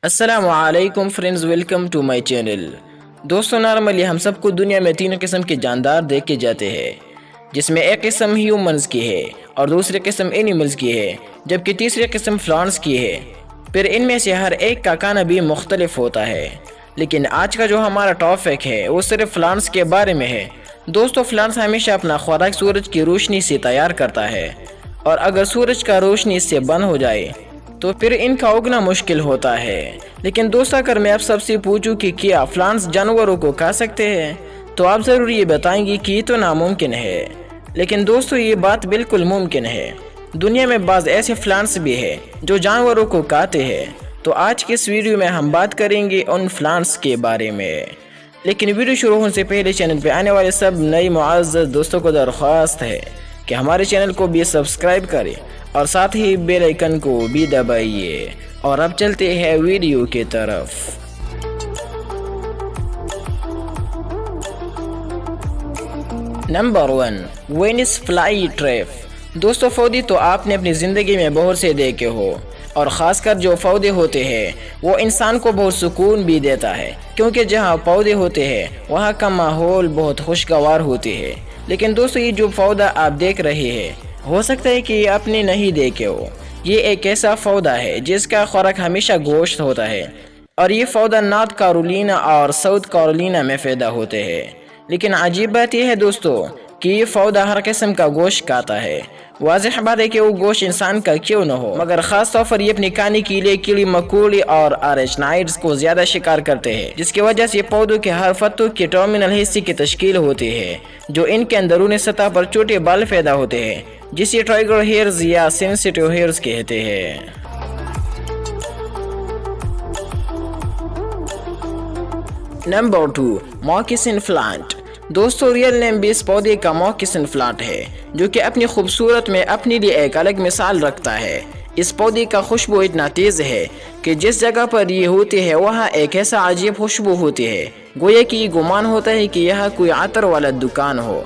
السلام علیکم friends, welcome to my channel. دوستو، نارملی ہم سب کو دنیا میں 3 قسم کے جاندار دیکھے جاتے ہیں، جس میں ایک قسم ہیومنز کی ہے اور دوسری قسم اینیملز کی ہے، جبکہ تیسری قسم پلانٹس کی ہے۔ پھر ان میں سے ہر ایک کا کھانا بھی مختلف ہوتا ہے، لیکن آج کا جو ہمارا ٹاپک ہے وہ صرف پلانٹس کے بارے میں ہے۔ دوستو، پلانٹس ہمیشہ اپنا خوراک سورج کی روشنی سے تیار کرتا ہے، اور اگر سورج کا روشنی اس سے بند ہو جائے تو پھر ان کا اگنا مشکل ہوتا ہے۔ لیکن دوستو، اگر میں آپ سب سے پوچھوں کہ کیا پلانٹس جانوروں کو کھا سکتے ہیں تو آپ ضرور یہ بتائیں گے کہ یہ تو ناممکن ہے، لیکن دوستو یہ بات بالکل ممکن ہے۔ دنیا میں بعض ایسے پلانٹس بھی ہیں جو جانوروں کو کھاتے ہیں، تو آج کے اس ویڈیو میں ہم بات کریں گے ان پلانٹس کے بارے میں۔ لیکن ویڈیو شروع ہونے سے پہلے چینل پہ آنے والے سب نئے معزز دوستوں کو درخواست ہے کہ ہمارے چینل کو بھی سبسکرائب کریں اور ساتھ ہی بیل آئیکن کو بھی دبائیے۔ اور اب چلتے ہیں ویڈیو کی طرف۔ Number 1، Venus fly trap. دوستو، پودے تو آپ نے اپنی زندگی میں بہت سے دیکھے ہو، اور خاص کر جو پودے ہوتے ہیں وہ انسان کو بہت سکون بھی دیتا ہے، کیونکہ جہاں پودے ہوتے ہیں وہاں کا ماحول بہت خوشگوار ہوتے ہے۔ لیکن دوستو، یہ جو پودا آپ دیکھ رہے ہیں ہو سکتا ہے کہ یہ آپ نے نہیں دیکھے ہو۔ یہ ایک ایسا پودا ہے جس کا خوراک ہمیشہ گوشت ہوتا ہے، اور یہ پودا نارتھ کیرولینا اور ساؤتھ کیرولینا میں پیدا ہوتے ہیں۔ لیکن عجیب بات یہ ہے دوستو کہ یہ پودا ہر قسم کا گوشت کھاتا ہے۔ واضح بات ہے کہ وہ گوشت انسان کا کیوں نہ ہو، مگر خاص طور پر یہ اپنی کھانے کے لیے کیڑی مکوڑی اور آرچنائڈز کو زیادہ شکار کرتے ہیں، جس کی وجہ سے پودوں کے ہر پتوں کے ٹرمینل حصے کی تشکیل ہوتی ہے، جو ان کے اندرونی سطح پر چھوٹے بال پیدا ہوتے ہیں، جسے ٹرائگر ہیئرز یا سینسیٹیو ہیئرز کہتے ہیں۔ نمبر 2، موکسن پلانٹ۔ دوستو، ریئل نیم بھی اس پودے کا موکسن پلانٹ ہے، جو کہ اپنی خوبصورت میں اپنے لیے ایک الگ مثال رکھتا ہے۔ اس پودے کا خوشبو اتنا تیز ہے کہ جس جگہ پر یہ ہوتی ہے وہاں ایک ایسا عجیب خوشبو ہوتی ہے، گویا کہ یہ گمان ہوتا ہے کہ یہاں کوئی عطر والا دکان ہو۔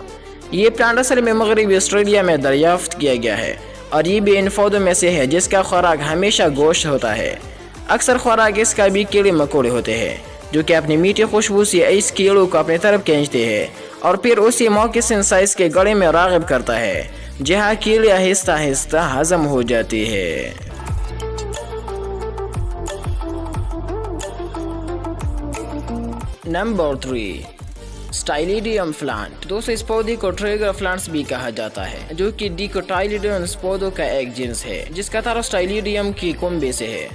یہ پلانٹ اصل میں مغربی آسٹریلیا میں دریافت کیا گیا ہے، اور یہ بھی ان پودوں میں سے ہے جس کا خوراک ہمیشہ گوشت ہوتا ہے۔ اکثر خوراک اس کا بھی کیڑے مکوڑے ہوتے ہیں، جو کہ اپنی میٹھی خوشبو سے اس کیڑوں کو اپنی طرف کھینچتے ہیں اور پھر اسی موکسن سائز کے گڑے میں راغب کرتا ہے، جہاں کیڑے آہستہ آہستہ ہضم ہو جاتی ہے۔ Number 3، stylidium plant. دوستو، اس پودے کو ٹریگر پلانٹس بھی کہا جاتا ہے، جو کہ ڈیکوٹائلیڈونس پودوں کا ایک جنس ہے، جس کا تعلق سٹائلیڈیم کی کنبے سے ہے۔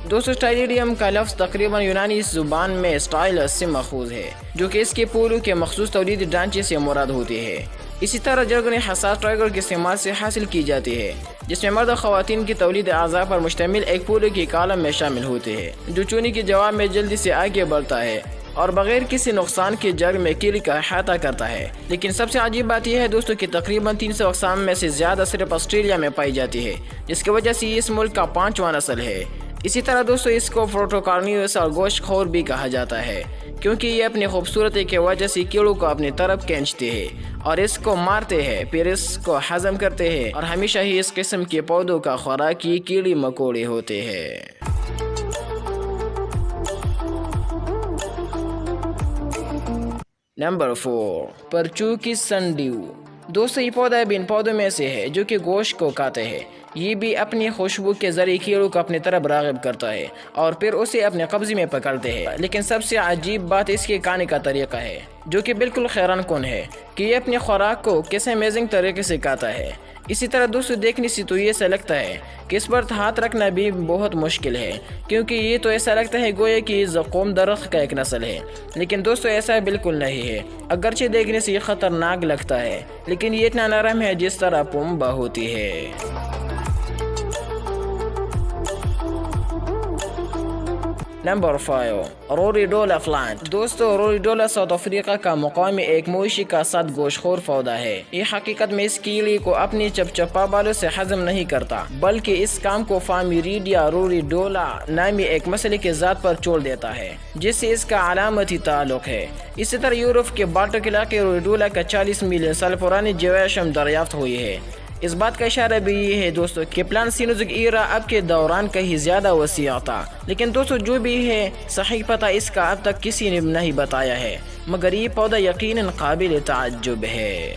دوستو، سٹائلیڈیم کا لفظ تقریباً یونانی زبان میں سٹائلس سے ماخوذ ہے، جو کہ اس کے پھولوں کے مخصوص تولیدی ڈھانچے سے مراد ہوتی ہے۔ اسی طرح جرگنی حساس ٹریگر کے استعمال سے حاصل کی جاتی ہے، جس میں مرد و خواتین کی تولید اعضاء پر مشتمل ایک پھولوں کی کالم میں شامل ہوتے ہیں، جو چونے کے جواب میں جلدی سے آگے بڑھتا ہے اور بغیر کسی نقصان کے جڑ میں کیڑے کا احاطہ کرتا ہے۔ لیکن سب سے عجیب بات یہ ہے دوستو کہ تقریباً 300 اقسام میں سے زیادہ صرف آسٹریلیا میں پائی جاتی ہے، جس کی وجہ سے یہ اس ملک کا 5واں نسل ہے۔ اسی طرح دوستو، اس کو پروٹوکارنیوس اور گوشت خور بھی کہا جاتا ہے، کیونکہ یہ اپنی خوبصورتی کی وجہ سے کیڑوں کو اپنی طرف کھینچتے ہیں اور اس کو مارتے ہیں، پھر اس کو ہضم کرتے ہیں، اور ہمیشہ ہی اس قسم کے پودوں کا خوراک ہی کیڑے مکوڑے ہوتے ہیں۔ نمبر 4، پرچوکی سنڈیو۔ دوستو، یہ پودا بھی ان پودوں میں سے ہے جو کہ گوشت کو کھاتے ہیں۔ یہ بھی اپنی خوشبو کے ذریعے کیڑوں کو اپنی طرف راغب کرتا ہے اور پھر اسے اپنے قبضے میں پکڑتے ہیں۔ لیکن سب سے عجیب بات اس کے کھانے کا طریقہ ہے، جو کہ بالکل حیران کن ہے کہ یہ اپنی خوراک کو کس امیزنگ طریقے سے کھاتا ہے۔ اسی طرح دوستو، دیکھنے سے تو یہ ایسا لگتا ہے کہ اس پر ہاتھ رکھنا بھی بہت مشکل ہے، کیونکہ یہ تو ایسا لگتا ہے گویا کہ یہ زقوم درخت کا ایک نسل ہے۔ لیکن دوستو، ایسا بالکل نہیں ہے، اگرچہ دیکھنے سے یہ خطرناک لگتا ہے، لیکن یہ اتنا نرم ہے جس طرح پنبہ ہوتی ہے۔ Number 5، roridula plant. دوستو، روریڈولا ساؤتھ افریقہ کا مقامی ایک مویشی کا سخت گوشت خور پودا ہے۔ یہ حقیقت میں اس کیڑے کو اپنی چپچپا بالوں سے ہضم نہیں کرتا، بلکہ اس کام کو فامیریڈیا روریڈولا نامی ایک مسئلے کی ذات پر چھوڑ دیتا ہے، جس سے اس کا علامتی تعلق ہے۔ اسی طرح یورپ کے بالٹک علاقے روریڈولا کا 40 ملین سال پرانی جیواشم دریافت ہوئی ہے۔ اس بات کا اشارہ بھی یہ ہے دوستو کہ پلانسینوزک ایرا اب کے دوران کہیں زیادہ وسیع تھا، لیکن دوستو جو بھی ہے صحیح پتہ اس کا اب تک کسی نے نہیں بتایا ہے، مگر یہ پودا یقیناً قابل تعجب ہے۔